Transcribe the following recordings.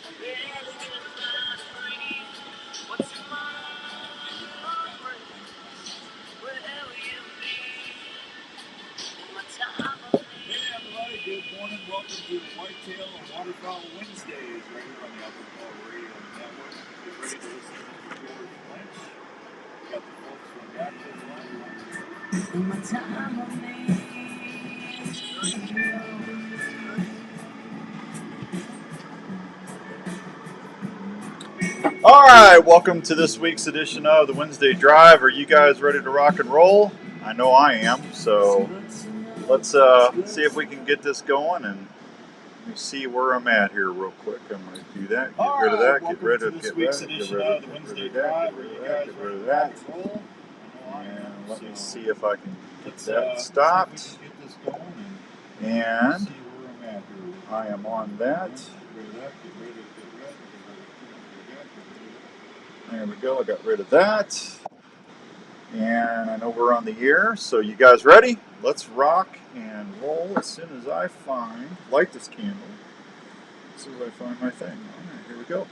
Everybody, good morning. Welcome to Whitetail and Waterfowl Wednesdays right here on the Outdoor Call Radio Network. Get ready to listen to George Lynch. We got the folks from Raptors line. All right, welcome to this week's edition of the Wednesday Drive. Are you guys ready to rock and roll? I know I am, so let's see if we can get this going, and let me see where I'm at here real quick. I'm going to do that, get rid of that, get rid of that, get rid of that. And let me see if I can get that stopped. And I am on that. There we go, I got rid of that. And I know we're on the air, so you guys ready? Let's rock and roll as soon as I light this candle. As soon as I find my thing. All right, here we go.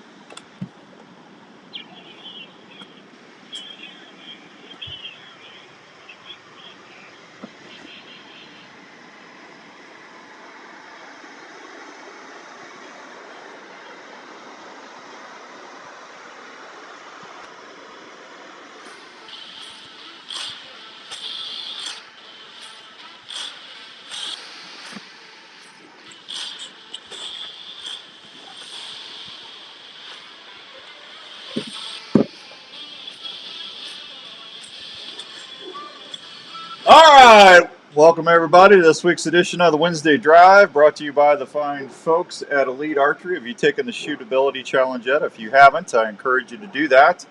All right, welcome everybody to this week's edition of the Wednesday Drive, brought to you by the fine folks at Elite Archery. Have you taken the shootability challenge yet? If you haven't, I encourage you to do that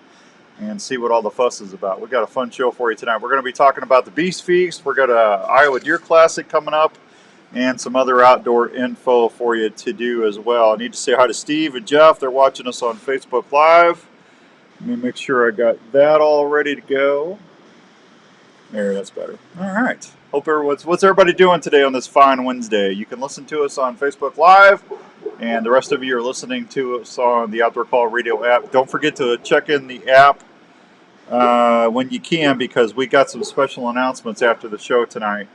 and see what all the fuss is about. We've got a fun show for you tonight. We're going to be talking about the Beast Feast. We've got a Iowa Deer Classic coming up and some other outdoor info for you to do as well. I need to say hi to Steve and Jeff. They're watching us on Facebook Live. Let me make sure I got that all ready to go. There, that's better. All right. Hope what's everybody doing today on this fine Wednesday? You can listen to us on Facebook Live, and the rest of you are listening to us on the Outdoor Call Radio app. Don't forget to check in the app when you can, because we got some special announcements after the show tonight,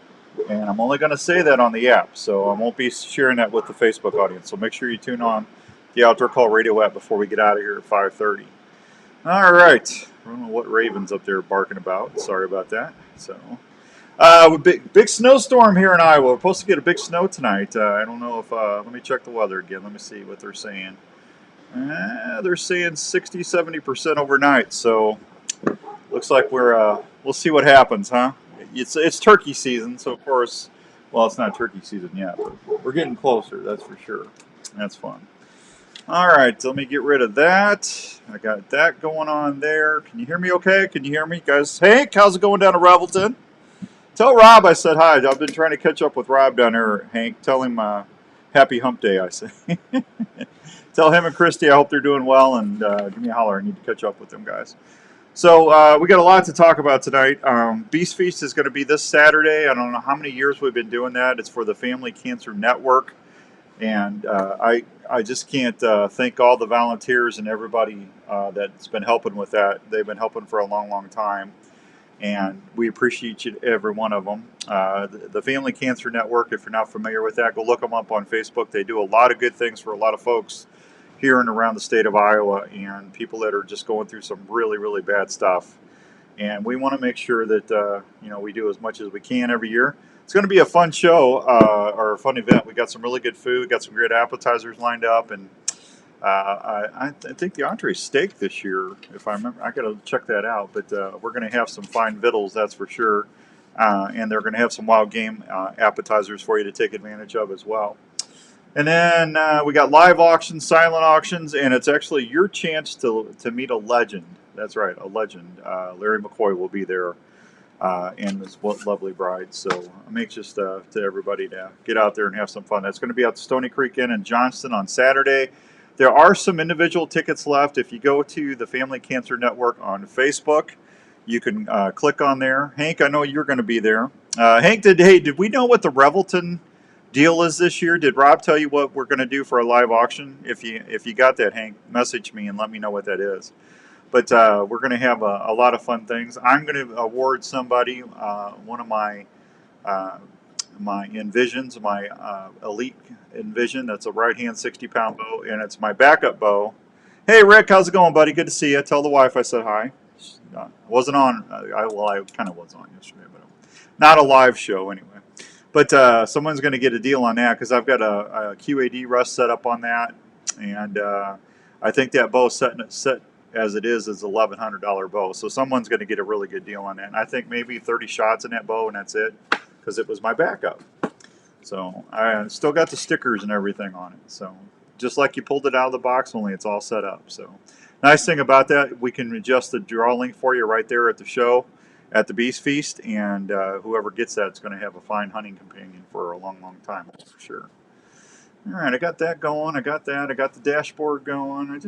and I'm only going to say that on the app, so I won't be sharing that with the Facebook audience. So make sure you tune on the Outdoor Call Radio app before we get out of here at 5:30. All right. I don't know what Raven's up there barking about. Sorry about that. So, big snowstorm here in Iowa. We're supposed to get a big snow tonight. I don't know if, let me check the weather again. Let me see what they're saying. They're saying 60-70% overnight. So, looks like we'll see what happens, huh? It's turkey season, so of course, well, it's not turkey season yet, but we're getting closer, that's for sure. That's fun. All right, let me get rid of that. I got that going on there. Can you hear me okay? Can you hear me, guys? Hank, how's it going down in Revelton? Tell Rob I said hi. I've been trying to catch up with Rob down there, Hank. Tell him happy hump day, I say. Tell him and Christy I hope they're doing well, and give me a holler. I need to catch up with them, guys. So we got a lot to talk about tonight. Beast Feast is going to be this Saturday. I don't know how many years we've been doing that. It's for the Family Cancer Network. And I just can't thank all the volunteers and everybody that's been helping with that. They've been helping for a long, long time. And we appreciate every one of them. The Family Cancer Network, if you're not familiar with that, go look them up on Facebook. They do a lot of good things for a lot of folks here and around the state of Iowa, and people that are just going through some really, really bad stuff. And we want to make sure that we do as much as we can every year. It's going to be a fun show or a fun event. We got some really good food, got some great appetizers lined up, and I think the entree steak this year, if I remember. I got to check that out, but we're going to have some fine victuals, that's for sure, and they're going to have some wild game appetizers for you to take advantage of as well. And then we got live auctions, silent auctions, and it's actually your chance to meet a legend. That's right, a legend. Larry McCoy will be there. And his lovely bride. So I'm anxious to everybody to get out there and have some fun. That's going to be at the Stony Creek Inn in Johnston on Saturday. There are some individual tickets left. If you go to the Family Cancer Network on Facebook, you can click on there. Hank, I know you're going to be there. Hank, did we know what the Revelton deal is this year. Did Rob tell you what we're going to do for a live auction? If you got that, Hank, message me and let me know what that is. But we're going to have a lot of fun things. I'm going to award somebody one of uh, my Envisions, my Elite Envision. That's a right hand 60-pound bow, and it's my backup bow. Hey Rick, how's it going, buddy? Good to see you. Tell the wife I said hi. I wasn't on. I kind of was on yesterday, but not a live show anyway. But someone's going to get a deal on that because I've got a QAD rust set up on that, and I think that bow set as it is $1,100 bow. So someone's going to get a really good deal on that. And I think maybe 30 shots in that bow, and that's it, because it was my backup. So I still got the stickers and everything on it. So just like you pulled it out of the box, only it's all set up. So nice thing about that, we can adjust the draw link for you right there at the show, at the Beast Feast, and whoever gets that is going to have a fine hunting companion for a long, long time, for sure. All right, I got that going. I got that. I got the dashboard going. I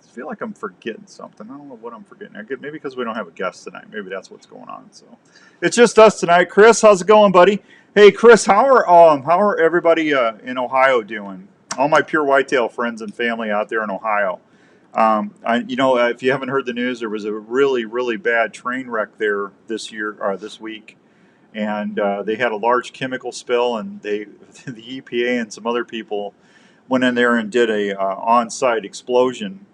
feel like I'm forgetting something. I don't know what I'm forgetting. Maybe because we don't have a guest tonight. Maybe that's what's going on. So it's just us tonight. Chris, how's it going, buddy? Hey, Chris, how are everybody in Ohio doing? All my pure whitetail friends and family out there in Ohio. If you haven't heard the news, there was a really, really bad train wreck there this week. And they had a large chemical spill, and the EPA and some other people went in there and did a on-site explosion,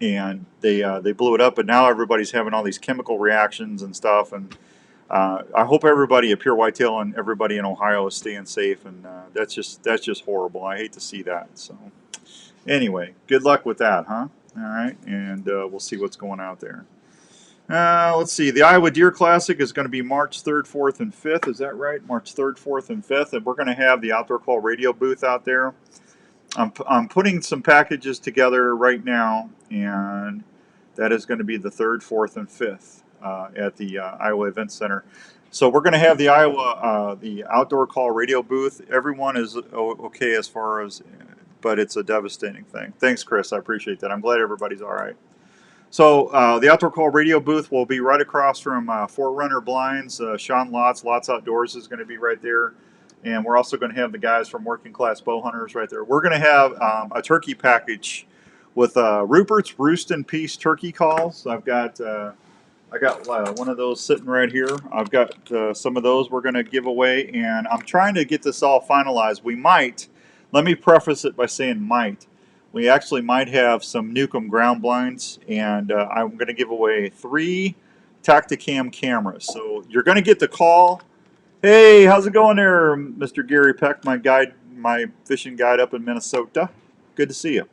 and they blew it up. But now everybody's having all these chemical reactions and stuff, and I hope everybody at Pure Whitetail and everybody in Ohio is staying safe. And that's just horrible. I hate to see that. So anyway, good luck with that, huh? All right, and we'll see what's going out there. Let's see. The Iowa Deer Classic is going to be March 3rd, 4th, and 5th. Is that right? March 3rd, 4th, and 5th. And we're going to have the Outdoor Call radio booth out there. I'm putting some packages together right now, and that is going to be the 3rd, 4th, and 5th at the Iowa Event Center. So we're going to have the the Outdoor Call radio booth. Everyone is okay as far as, but it's a devastating thing. Thanks, Chris. I appreciate that. I'm glad everybody's all right. So the Outdoor Call radio booth will be right across from Forerunner Blinds. Sean Lots Outdoors is going to be right there. And we're also going to have the guys from Working Class Bow Hunters right there. We're going to have a turkey package with Rupert's Roost and Peace turkey calls. I got one of those sitting right here. I've got some of those we're going to give away. And I'm trying to get this all finalized. We might, let me preface it by saying might. We actually might have some Nukem ground blinds, and I'm going to give away 3 Tacticam cameras. So you're going to get the call. Hey, how's it going there, Mr. Gary Peck, my fishing guide up in Minnesota? Good to see you.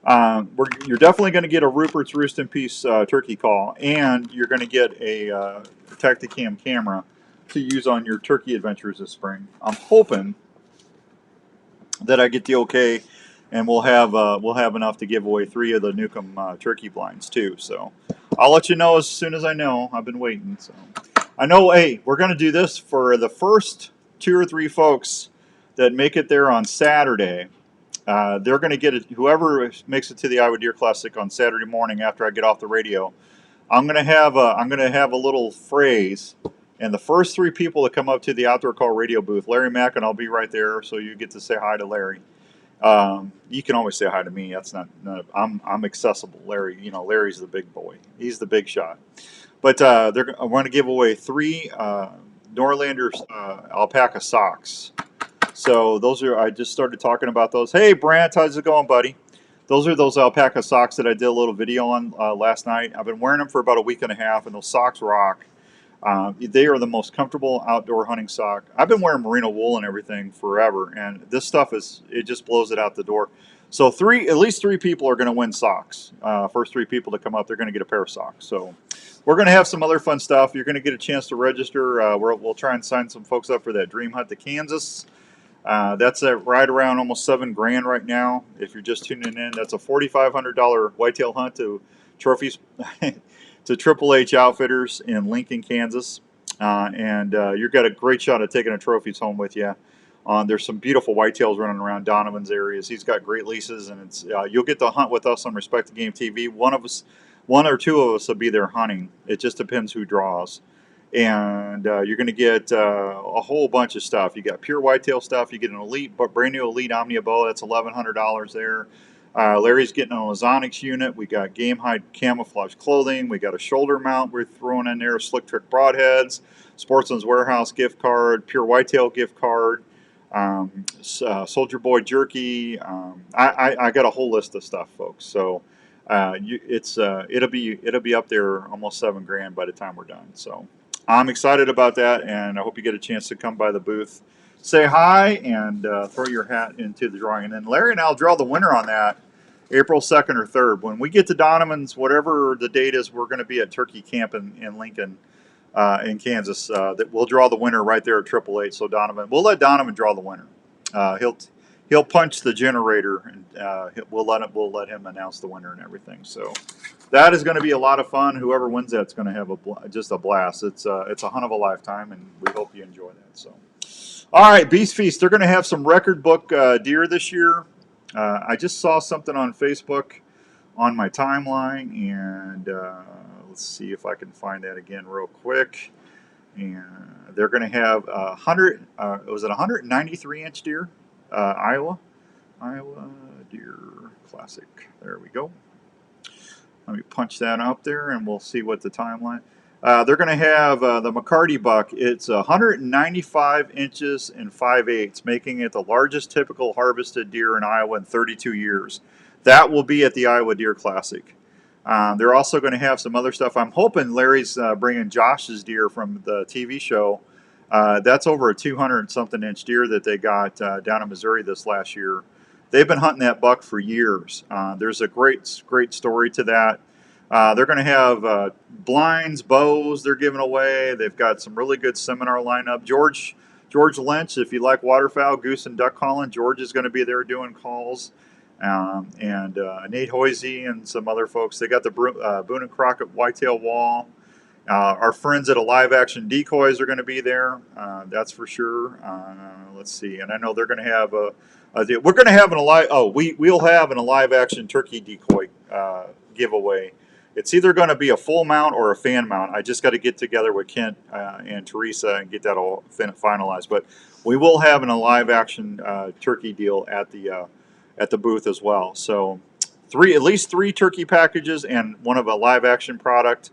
You're definitely going to get a Rupert's Roost and Peace turkey call, and you're going to get a Tacticam camera to use on your turkey adventures this spring. I'm hoping that I get the okay, and we'll have enough to give away 3 of the Nukem turkey blinds too. So I'll let you know as soon as I know. I've been waiting. So I know. Hey, we're going to do this for the first 2 or 3 folks that make it there on Saturday. They're going to get it. Whoever makes it to the Iowa Deer Classic on Saturday morning after I get off the radio, I'm going to have a little phrase. And the first 3 people that come up to the Outdoor Call radio booth, Larry Mack, and I'll be right there, so you get to say hi to Larry. You can always say hi to me. That's not I'm accessible. Larry, Larry's the big boy. He's the big shot. But I want to give away 3 Norlander alpaca socks. So I just started talking about those. Hey, Brant, how's it going, buddy? Those are those alpaca socks that I did a little video on last night. I've been wearing them for about a week and a half, and those socks rock. They are the most comfortable outdoor hunting sock. I've been wearing merino wool and everything forever, and this stuff it just blows it out the door. So at least 3 people are going to win socks. First 3 people to come up, they're going to get a pair of socks. So we're going to have some other fun stuff. You're going to get a chance to register. We'll try and sign some folks up for that dream hunt to Kansas. That's right around almost $7,000 right now. If you're just tuning in, that's a $4,500 whitetail hunt to trophies. To Triple H Outfitters in Lincoln, Kansas, and you've got a great shot at taking a trophies home with you. There's some beautiful whitetails running around Donovan's areas. He's got great leases, and you'll get to hunt with us on Respect the Game TV. One or 2 of us will be there hunting. It just depends who draws. and you're going to get a whole bunch of stuff. You got pure whitetail stuff. You get an elite, but brand new elite Omnia bow. That's $1,100 there. Larry's getting an Ozonics unit. We got game hide camouflage clothing. We got a shoulder mount we're throwing in there. Slick Trick broadheads. Sportsman's Warehouse gift card. Pure whitetail gift card. Soldier Boy jerky. I got a whole list of stuff, folks. So it'll be up there almost $7,000 by the time we're done. So I'm excited about that, and I hope you get a chance to come by the booth, say hi, and throw your hat into the drawing. And then Larry and I'll draw the winner on that April 2nd or 3rd. When we get to Donovan's, whatever the date is, we're going to be at Turkey Camp in Lincoln, in Kansas. That we'll draw the winner right there at 888. So Donovan, we'll let Donovan draw the winner. He'll punch the generator, and we'll let him announce the winner and everything. So that is going to be a lot of fun. Whoever wins that's going to have just a blast. It's a hunt of a lifetime, and we hope you enjoy that. So, all right, Beast Feast. They're going to have some record book deer this year. I just saw something on Facebook on my timeline, and let's see if I can find that again real quick. And they're going to have 193-inch deer, Iowa Deer Classic. There we go. Let me punch that up there, and we'll see what the timeline. They're going to have the McCarty buck. It's 195 inches and 5/8, making it the largest typical harvested deer in Iowa in 32 years. That will be at the Iowa Deer Classic. They're also going to have some other stuff. I'm hoping Larry's bringing Josh's deer from the TV show. That's over a 200-something inch deer that they got down in Missouri this last year. They've been hunting that buck for years. There's a great story to that. They're going to have blinds, bows they're giving away. They've got some really good seminar lineup. George Lynch, if you like waterfowl, goose, and duck calling, George is going to be there doing calls. And Nate Hoisey and some other folks. They got the Boone and Crockett whitetail wall. Our friends at Live Action Decoys are going to be there. That's for sure. Let's see, and I know they're going to have we're going to have we'll have an Live Action turkey decoy giveaway. It's either going to be a full mount or a fan mount. I just got to get together with Kent and Teresa and get that all finalized. But we will have an Live Action turkey deal at the booth as well. So at least three turkey packages and one of a Live Action product.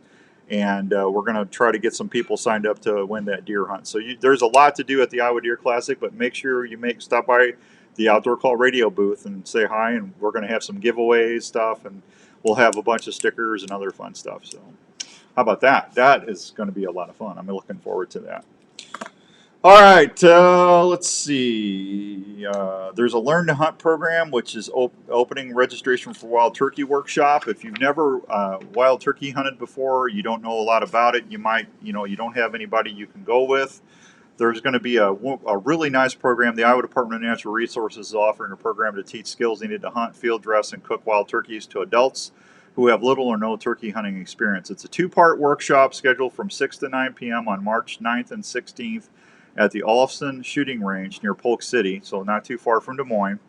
And we're going to try to get some people signed up to win that deer hunt. So there's a lot to do at the Iowa Deer Classic, but make sure you stop by the Outdoor Call Radio booth and say hi. And we're going to have some giveaways stuff, and we'll have a bunch of stickers and other fun stuff. So how about that? That is going to be a lot of fun. I'm looking forward to that. All right, let's see. There's a Learn to Hunt program, which is opening registration for Wild Turkey Workshop. If you've never wild turkey hunted before, you don't know a lot about it, you don't have anybody you can go with. There's going to be a really nice program. The Iowa Department of Natural Resources is offering a program to teach skills needed to hunt, field dress, and cook wild turkeys to adults who have little or no turkey hunting experience. It's a 2-part workshop scheduled from 6 to 9 p.m. on March 9th and 16th. At the Olafson Shooting Range near Polk City, so not too far from Des Moines.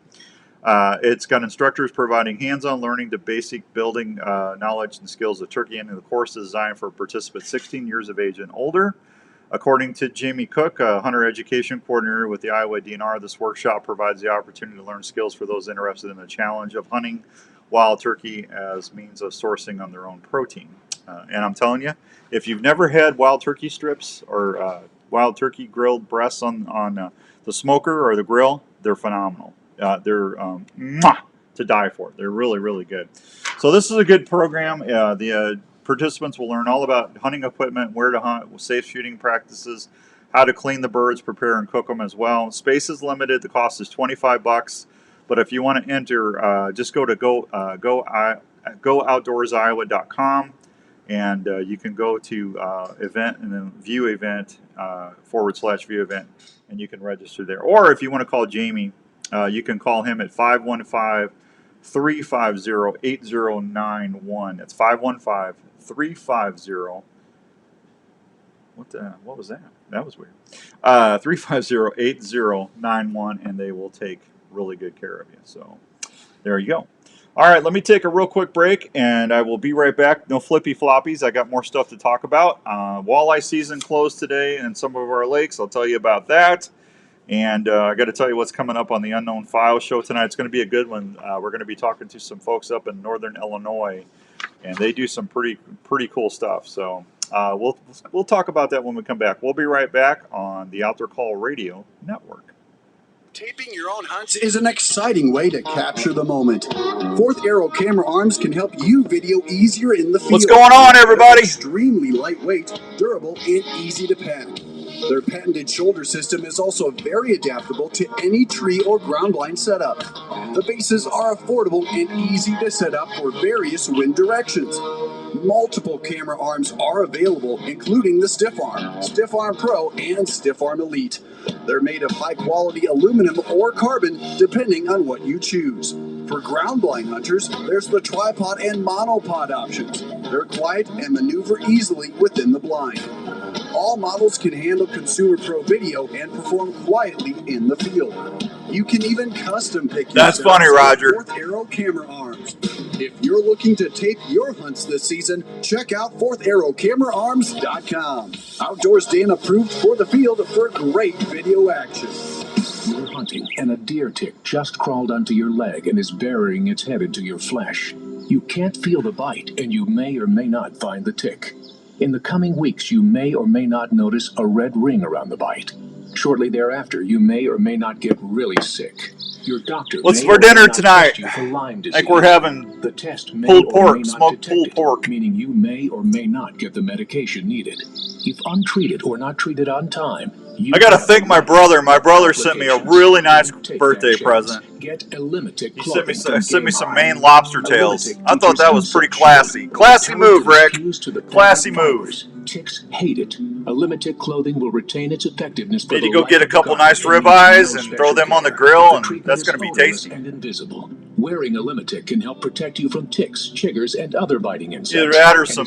It's got instructors providing hands-on learning to basic building knowledge and skills of turkey hunting. The course is designed for participants 16 years of age and older. According to Jamie Cook, a hunter education coordinator with the Iowa DNR, this workshop provides the opportunity to learn skills for those interested in the challenge of hunting wild turkey as means of sourcing on their own protein. And I'm telling you, if you've never had wild turkey strips or wild turkey grilled breasts on the smoker or the grill, they're phenomenal. They're to die for. They're really, really good. So this is a good program. The participants will learn all about hunting equipment, where to hunt, safe shooting practices, how to clean the birds, prepare and cook them as well. Space is limited. The cost is $25. But if you want to enter, just go to gooutdoorsiowa.com. And you can go to event and then view event /view event, and you can register there. Or if you want to call Jamie, you can call him at 515-350-8091. That's 515-350. What was that? That was weird. 350-8091, and they will take really good care of you. So there you go. All right, let me take a real quick break, and I will be right back. No flippy floppies. I got more stuff to talk about. Walleye season closed today in some of our lakes. I'll tell you about that. And I got to tell you what's coming up on the Unknown Files show tonight. It's going to be a good one. We're going to be talking to some folks up in northern Illinois, and they do some pretty cool stuff. So we'll talk about that when we come back. We'll be right back on the Outdoor Call Radio Network. Taping your own hunts is an exciting way to capture the moment. Fourth Arrow camera arms can help you video easier in the field. What's going on, everybody? They're extremely lightweight, durable, and easy to pack. Their patented shoulder system is also very adaptable to any tree or ground blind setup. The bases are affordable and easy to set up for various wind directions. Multiple camera arms are available, including the Stiff Arm, Stiff Arm Pro, and Stiff Arm Elite. They're made of high-quality aluminum or carbon, depending on what you choose. For ground blind hunters, there's the tripod and monopod options. They're quiet and maneuver easily within the blind. All models can handle Consumer Pro video and perform quietly in the field. You can even custom pick your That's funny, Roger. Fourth Arrow camera arms. If you're looking to tape your hunts this season, check out fourtharrowcameraarms.com. Outdoors Dan approved for the field for great video action. You're hunting and a deer tick just crawled onto your leg and is burying its head into your flesh. You can't feel the bite and you may or may not find the tick. In the coming weeks, you may or may not notice a red ring around the bite. Shortly thereafter, you may or may not get really sick. Your doctor What's may for or may dinner not tonight? test you for Lyme disease. Like we're having the test may pulled or pork, may not smoked detect pulled it, pork. meaning you may or may not get the medication needed. If untreated or not treated on time, I got to thank my brother. My brother sent me a really nice birthday present. Get Elimitic He sent me some Game Maine lobster tails. I thought that was pretty classy. Classy move, Rick. Classy move. Ticks hate it. Elimitic clothing will retain its effectiveness. Need to go get a couple nice ribeyes and throw them on the grill, and that's going to be tasty. And invisible. Wearing Elimitic can help protect you from ticks, chiggers, and other biting insects. Either that or some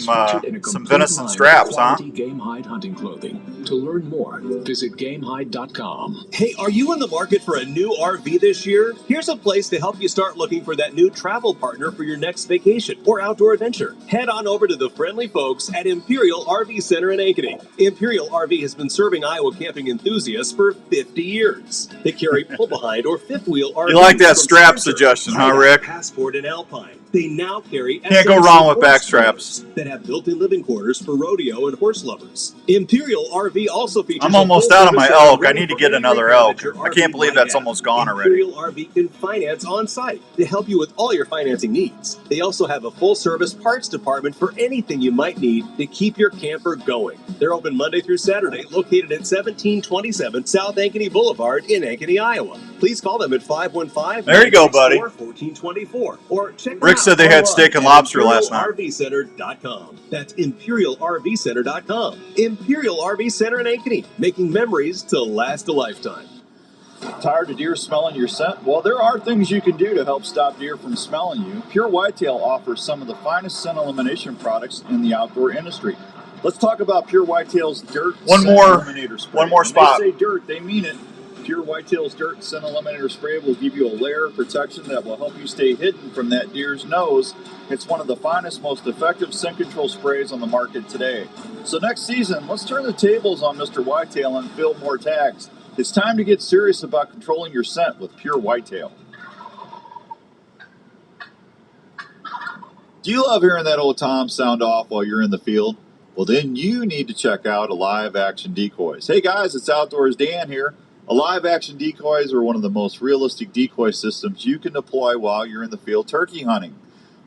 venison straps, huh? Game Hide hunting clothing. To learn more, visit GameHide.com. Hey, are you in the market for a new RV this year? Here's a place to help you start looking for that new travel partner for your next vacation or outdoor adventure. Head on over to the friendly folks at Imperial RV Center in Ankeny. Imperial RV has been serving Iowa camping enthusiasts for 50 years. They carry pull-behind or fifth-wheel RVs. You like that strap suggestion, huh, Rick? Passport and Alpine. They now carry Can't go wrong with back straps that have built-in living quarters for rodeo and horse lovers. Imperial RV also features. I'm almost out of my elk. I need to get another elk. I can't believe that's almost gone already. Imperial RV can finance on-site to help you with all your financing needs. They also have a full-service parts department for anything you might need to keep your camper going. They're open Monday through Saturday, located at 1727 South Ankeny Boulevard in Ankeny, Iowa. Please call them at 515. There you go, buddy. 1424, or check Rick said they had steak and lobster last night. ImperialRVCenter.com. That's ImperialRVCenter.com. Imperial RV Center in Ankeny, making memories to last a lifetime. Tired of deer smelling your scent? Well, there are things you can do to help stop deer from smelling you. Pure Whitetail offers some of the finest scent elimination products in the outdoor industry. Let's talk about Pure Whitetail's Dirt Scent Eliminator Spray. One more spot. When they say dirt, they mean it. Pure Whitetail's Dirt Scent Eliminator Spray will give you a layer of protection that will help you stay hidden from that deer's nose. It's one of the finest, most effective scent control sprays on the market today. So next season, let's turn the tables on Mr. Whitetail and fill more tags. It's time to get serious about controlling your scent with Pure Whitetail. Do you love hearing that old Tom sound off while you're in the field? Well, then you need to check out Alive Action Decoys. Hey guys, it's Outdoors Dan here. Alive Action Decoys are one of the most realistic decoy systems you can deploy while you're in the field turkey hunting.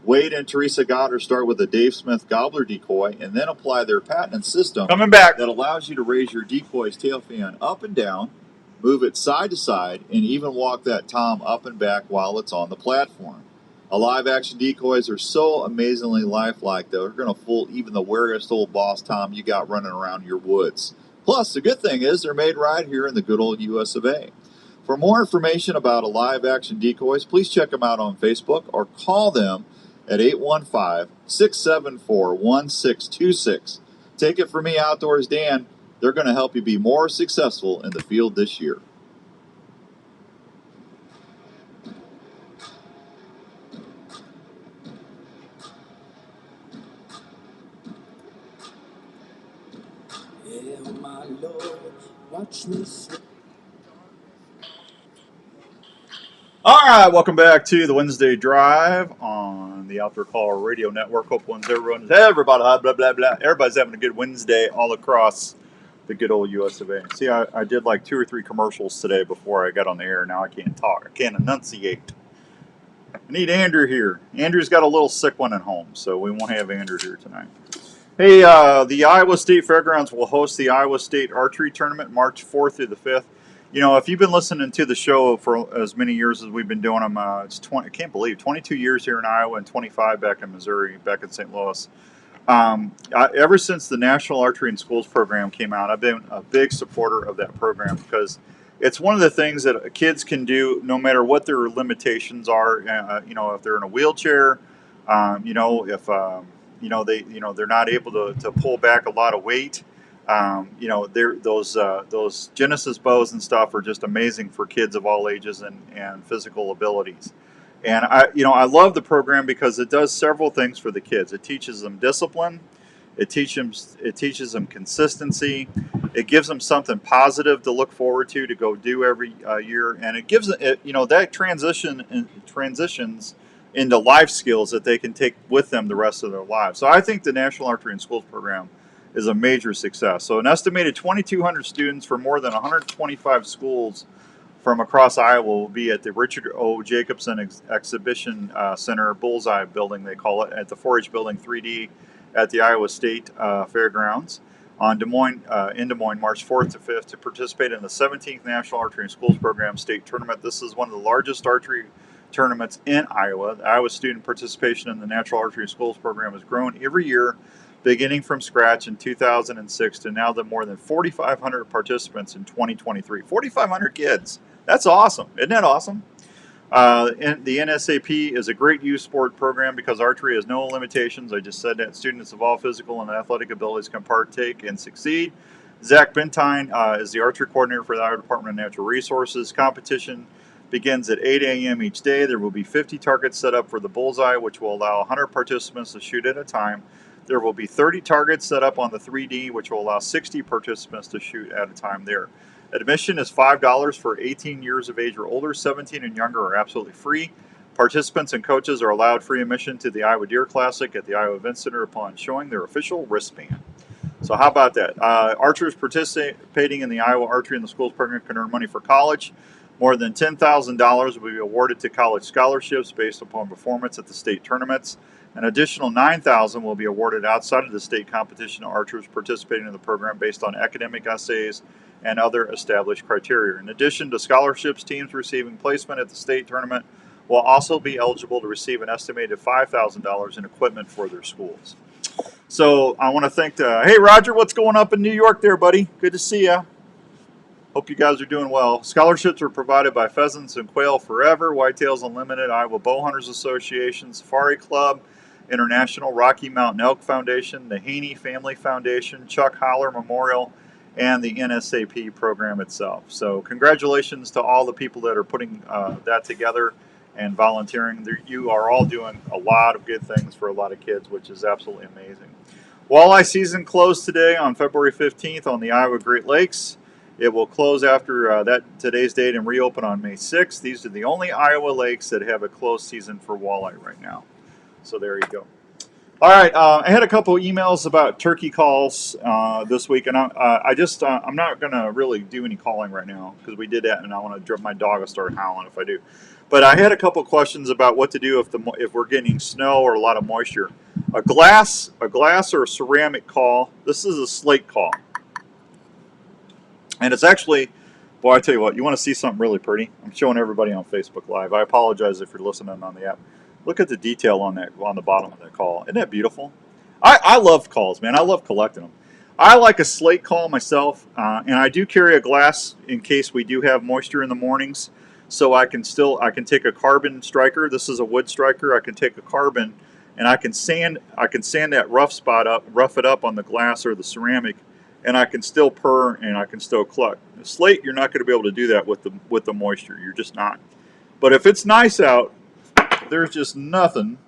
Wade and Teresa Goddard start with a Dave Smith Gobbler decoy and then apply their patented system that allows you to raise your decoy's tail fan up and down, move it side to side, and even walk that tom up and back while it's on the platform. Alive Action Decoys are so amazingly lifelike that they're going to fool even the wariest old boss tom you got running around your woods. Plus, the good thing is they're made right here in the good old US of A. For more information about Alive Action Decoys, please check them out on Facebook or call them at 815-674-1626. Take it from me, Outdoors Dan. They're going to help you be more successful in the field this year. my Lord, watch me slip. All right, welcome back to the Wednesday Drive on the Outdoor Call Radio Network. Hope everybody, blah, blah, blah, blah. Everybody's having a good Wednesday all across the good old US of A. See, I did like 2 or 3 commercials today before I got on the air. Now I can't talk. I can't enunciate. I need Andrew here. Andrew's got a little sick one at home, so we won't have Andrew here tonight. Hey, the Iowa State Fairgrounds will host the Iowa State Archery Tournament March 4th through the 5th. You know, if you've been listening to the show for as many years as we've been doing them, it's 20, I can't believe, 22 years here in Iowa and 25 back in Missouri, back in St. Louis. Ever since the National Archery in Schools program came out, I've been a big supporter of that program because it's one of the things that kids can do no matter what their limitations are. You know, if they're in a wheelchair, you know, if you know they're not able to pull back a lot of weight. You know, those Genesis bows and stuff are just amazing for kids of all ages and physical abilities. And I love the program because it does several things for the kids. It teaches them discipline. It teaches them consistency. It gives them something positive to look forward to go do every year, and it gives it, you know, that transitions into life skills that they can take with them the rest of their lives. So I think the National Archery in Schools program is a major success. So an estimated 2,200 students from more than 125 schools from across Iowa will be at the Richard O. Jacobson Exhibition Center, Bullseye Building, they call it, at the 4-H Building 3D at the Iowa State Fairgrounds in Des Moines, March 4th to 5th, to participate in the 17th National Archery in Schools Program State Tournament. This is one of the largest archery tournaments in Iowa. The Iowa student participation in the National Archery in Schools Program has grown every year, beginning from scratch in 2006 to now the more than 4,500 participants in 2023. 4,500 kids. That's awesome. Isn't that awesome? And the NSAP is a great youth sport program because archery has no limitations. I just said that students of all physical and athletic abilities can partake and succeed. Zach Bentine is the archery coordinator for the Iowa Department of Natural Resources. Competition begins at 8 a.m. each day. There will be 50 targets set up for the bullseye, which will allow 100 participants to shoot at a time. There will be 30 targets set up on the 3D, which will allow 60 participants to shoot at a time there. Admission is $5 for 18 years of age or older. 17 and younger are absolutely free. Participants and coaches are allowed free admission to the Iowa Deer Classic at the Iowa Event Center upon showing their official wristband. So how about that? Archers participating in the Iowa Archery in the Schools program can earn money for college. More than $10,000 will be awarded to college scholarships based upon performance at the state tournaments. An additional $9,000 will be awarded outside of the state competition to archers participating in the program based on academic essays and other established criteria. In addition to scholarships, teams receiving placement at the state tournament will also be eligible to receive an estimated $5,000 in equipment for their schools. So I want to thank, hey Roger, what's going up in New York there, buddy? Good to see ya. Hope you guys are doing well. Scholarships are provided by Pheasants and Quail Forever, Whitetails Unlimited, Iowa Bowhunters Association, Safari Club, International Rocky Mountain Elk Foundation, the Haney Family Foundation, Chuck Holler Memorial, and the NSAP program itself. So congratulations to all the people that are putting that together and volunteering. You are all doing a lot of good things for a lot of kids, which is absolutely amazing. Walleye season closed today on February 15th on the Iowa Great Lakes. It will close after today's date and reopen on May 6th. These are the only Iowa lakes that have a closed season for walleye right now. So there you go. All right, I had a couple emails about turkey calls this week, and I'm not going to really do any calling right now because we did that, and I want to drop my dog will start howling if I do. But I had a couple questions about what to do if we're getting snow or a lot of moisture. A glass or a ceramic call. This is a slate call. And it's actually, boy, I tell you what, you want to see something really pretty? I'm showing everybody on Facebook Live. I apologize if you're listening on the app. Look at the detail on the bottom of that call. Isn't that beautiful? I love calls, man. I love collecting them. I like a slate call myself, and I do carry a glass in case we do have moisture in the mornings. So I can take a carbon striker. This is a wood striker. I can take a carbon, and I can sand that rough it up on the glass or the ceramic, and I can still purr and I can still cluck. The slate, you're not going to be able to do that with the moisture. You're just not. But if it's nice out, there's just nothing.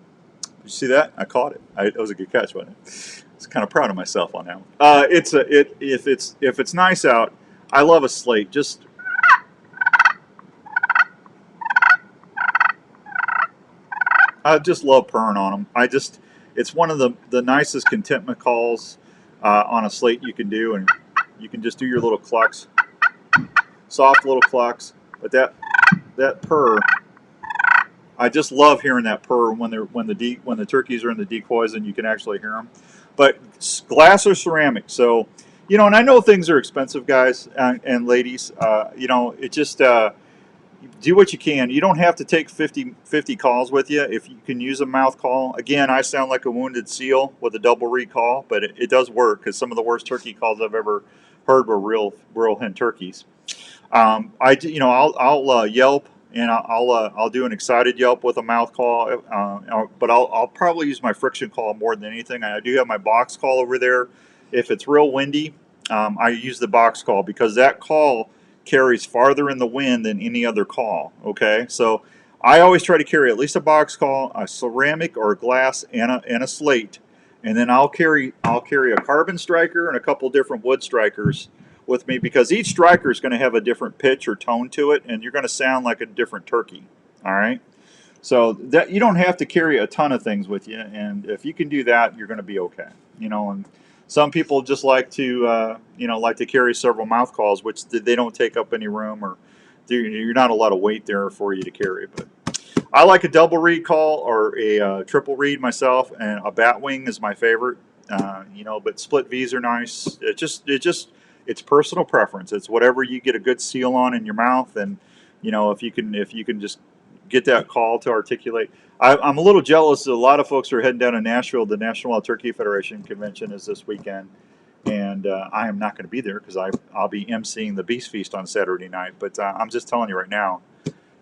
You see that? I caught it. That was a good catch, wasn't it? was kind of proud of myself on that one. If it's nice out, I love a slate. I just love purring on them. It's one of the nicest contentment calls on a slate you can do, and you can just do your little clucks, soft little clucks. But that purr, I just love hearing that purr when the turkeys are in the decoys and you can actually hear them. But glass or ceramic, so and I know things are expensive, guys and ladies. It just do what you can. You don't have to take 50 calls with you if you can use a mouth call. Again, I sound like a wounded seal with a double recall, but it does work because some of the worst turkey calls I've ever heard were real hen turkeys. I'll yelp, and I'll do an excited yelp with a mouth call, but I'll probably use my friction call more than anything. I do have my box call over there. If it's real windy, I use the box call because that call carries farther in the wind than any other call. Okay, so I always try to carry at least a box call, a ceramic or a glass, and a slate, and then I'll carry a carbon striker and a couple different wood strikers with me because each striker is going to have a different pitch or tone to it, and you're going to sound like a different turkey. All right, so that you don't have to carry a ton of things with you, and if you can do that, you're going to be okay. And some people just like to carry several mouth calls, which they don't take up any room, or you're not a lot of weight there for you to carry. But I like a double reed call or a triple reed myself, and a bat wing is my favorite. But split V's are nice. It's personal preference. It's whatever you get a good seal on in your mouth, and if you can just get that call to articulate. I'm a little jealous that a lot of folks are heading down to Nashville. The National Wild Turkey Federation convention is this weekend, and I am not going to be there because I'll be emceeing the Beast Feast on Saturday night. But I'm just telling you right now,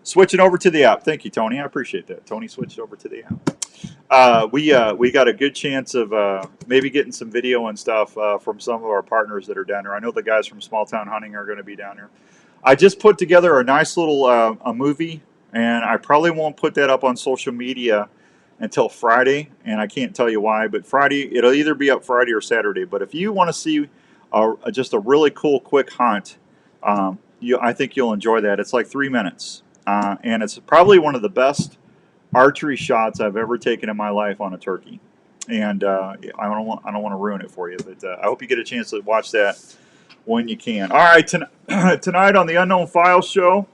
switching over to the app. Thank you, Tony. I appreciate that. Tony switched over to the app. We got a good chance of maybe getting some video and stuff from some of our partners that are down there. I know the guys from Small Town Hunting are going to be down there. I just put together a nice little a movie. And I probably won't put that up on social media until Friday, and I can't tell you why. But Friday, it'll either be up Friday or Saturday. But if you want to see just a really cool, quick hunt, I think you'll enjoy that. It's like 3 minutes, and it's probably one of the best archery shots I've ever taken in my life on a turkey. And I don't want to ruin it for you, but I hope you get a chance to watch that when you can. All right, tonight on the Unknown Files show,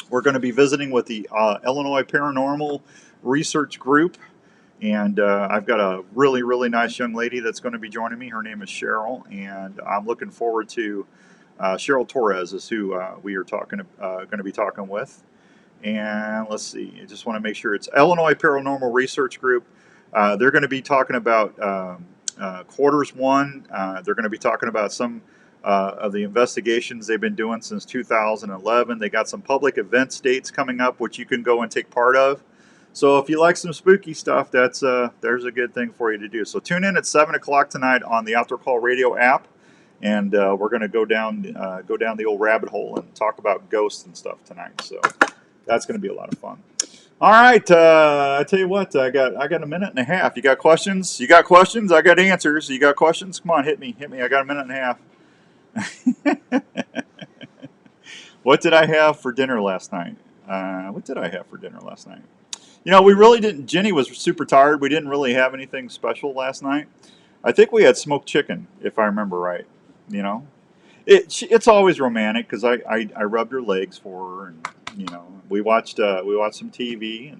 we're going to be visiting with the Illinois Paranormal Research Group, and I've got a really, really nice young lady that's going to be joining me. Her name is Cheryl, and I'm looking forward to Cheryl Torres is who we are going to be talking with. And let's see, I just want to make sure it's Illinois Paranormal Research Group. They're going to be talking about quarters one. They're going to be talking about some of the investigations they've been doing since 2011. They got some public events dates coming up, which you can go and take part of. So if you like some spooky stuff, there's a good thing for you to do. So tune in at 7 o'clock tonight on the Outdoor Call Radio app, and we're going to go down the old rabbit hole and talk about ghosts and stuff tonight. So that's going to be a lot of fun. All right, I tell you what, I got a minute and a half. You got questions? I got answers. You got questions? Come on, hit me. I got a minute and a half. What did I have for dinner last night? We really didn't. Jenny was super tired. We didn't really have anything special last night. I think we had smoked chicken, if I remember right. It's always romantic because I rubbed her legs for her, and we watched some TV,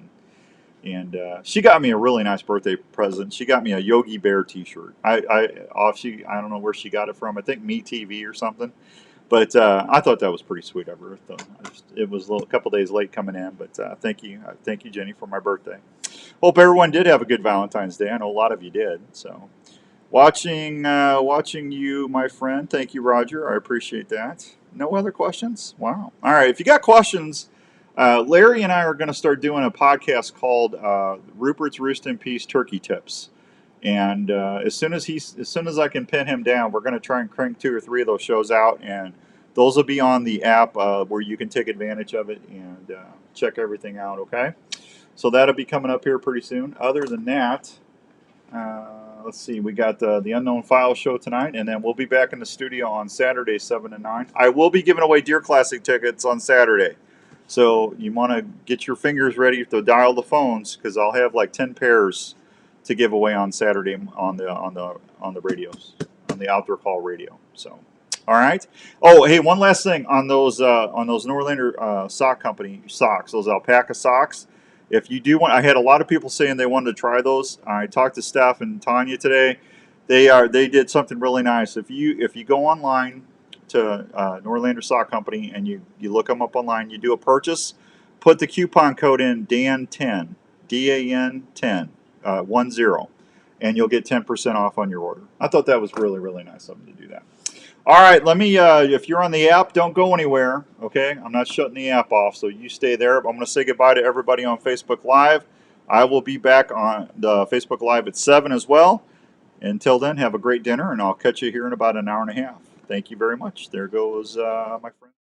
and she got me a really nice birthday present. She got me a Yogi Bear T-shirt. I don't know where she got it from. I think MeTV or something. But I thought that was pretty sweet of her. It was a couple days late coming in, but thank you, Jenny, for my birthday. Hope everyone did have a good Valentine's Day. I know a lot of you did. So, watching you, my friend. Thank you, Roger. I appreciate that. No other questions? Wow. All right. If you got questions, Larry and I are going to start doing a podcast called Rupert's Roost in Peace Turkey Tips. And as soon as I can pin him down, we're going to try and crank 2 or 3 of those shows out, and those will be on the app where you can take advantage of it and check everything out. Okay, so that'll be coming up here pretty soon. Other than that, let's see, we got the Unknown File show tonight, and then we'll be back in the studio on Saturday, 7 to 9. I will be giving away Deer Classic tickets on Saturday. So you want to get your fingers ready to dial the phones, because I'll have like 10 pairs to give away on Saturday on the radios, on the outdoor call radio. So, all right. Oh, hey, one last thing on those Norlander sock company socks, those alpaca socks. If you do want, I had a lot of people saying they wanted to try those. I talked to Steph and Tanya today. They did something really nice. If you go online to Norlander Sock Company and you look them up online, you do a purchase, put the coupon code in DAN10, DAN 10, 10, and you'll get 10% off on your order. I thought that was really, really nice of them to do that. All right, let me, if you're on the app, don't go anywhere, okay? I'm not shutting the app off, so you stay there. I'm going to say goodbye to everybody on Facebook Live. I will be back on the Facebook Live at 7 as well. Until then, have a great dinner, and I'll catch you here in about an hour and a half. Thank you very much. There goes my friend.